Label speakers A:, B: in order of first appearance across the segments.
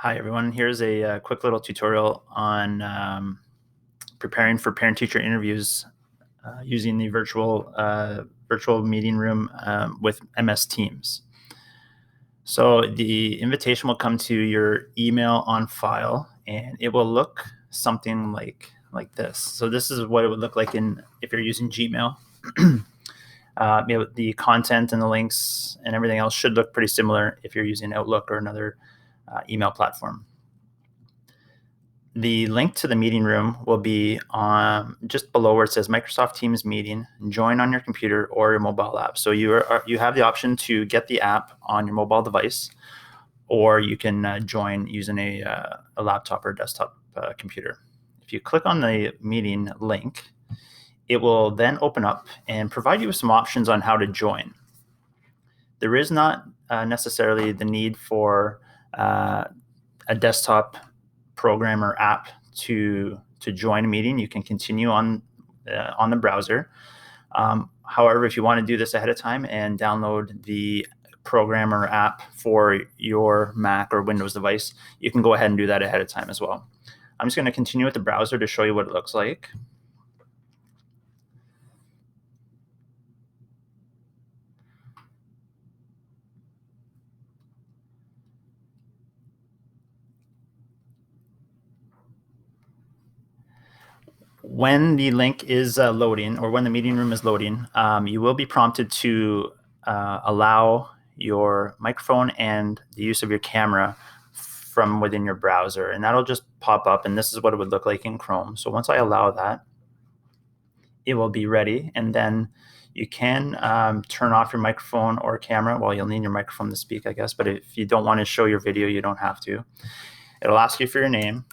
A: Hi everyone, here's a quick little tutorial on preparing for parent-teacher interviews using the virtual meeting room with MS Teams. So the invitation will come to your email on file, and it will look something like this. So this is what it would look like if you're using Gmail. The content and the links and everything else should look pretty similar if you're using Outlook or another email platform. The link to the meeting room will be just below where it says Microsoft Teams meeting. Join on your computer or your mobile app. So you have the option to get the app on your mobile device, or you can join using a laptop or desktop computer. If you click on the meeting link, it will then open up and provide you with some options on how to join. There is not necessarily the need for a desktop program or app to join a meeting. You can continue on the browser. However, if you want to do this ahead of time and download the program or app for your Mac or Windows device, you can go ahead and do that ahead of time as well. I'm just going to continue with the browser to show you what it looks like. When the link is loading, or when the meeting room is loading, you will be prompted to allow your microphone and the use of your camera from within your browser, and that'll just pop up, and this is what it would look like in Chrome. So once I allow that, it will be ready, and then you can turn off your microphone or camera. Well, you'll need your microphone to speak, I guess, but if you don't want to show your video, you don't have to. It'll ask you for your name,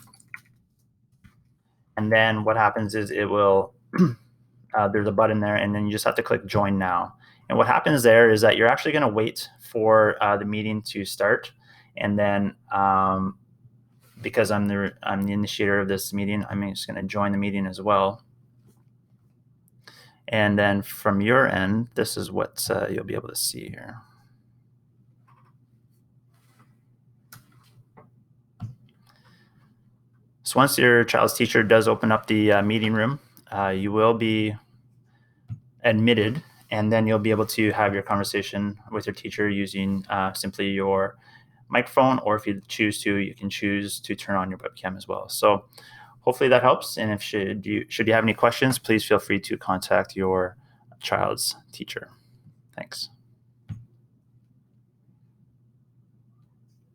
A: and then what happens is it will there's a button there, and then you just have to click join now. And what happens there is that you're actually going to wait for the meeting to start, and then because I'm the initiator of this meeting, I'm just going to join the meeting as well. And then from your end, this is what you'll be able to see here. So once your child's teacher does open up the meeting room, you will be admitted, and then you'll be able to have your conversation with your teacher using simply your microphone, or if you choose to, you can choose to turn on your webcam as well. So hopefully that helps, and if should you have any questions, please feel free to contact your child's teacher. Thanks.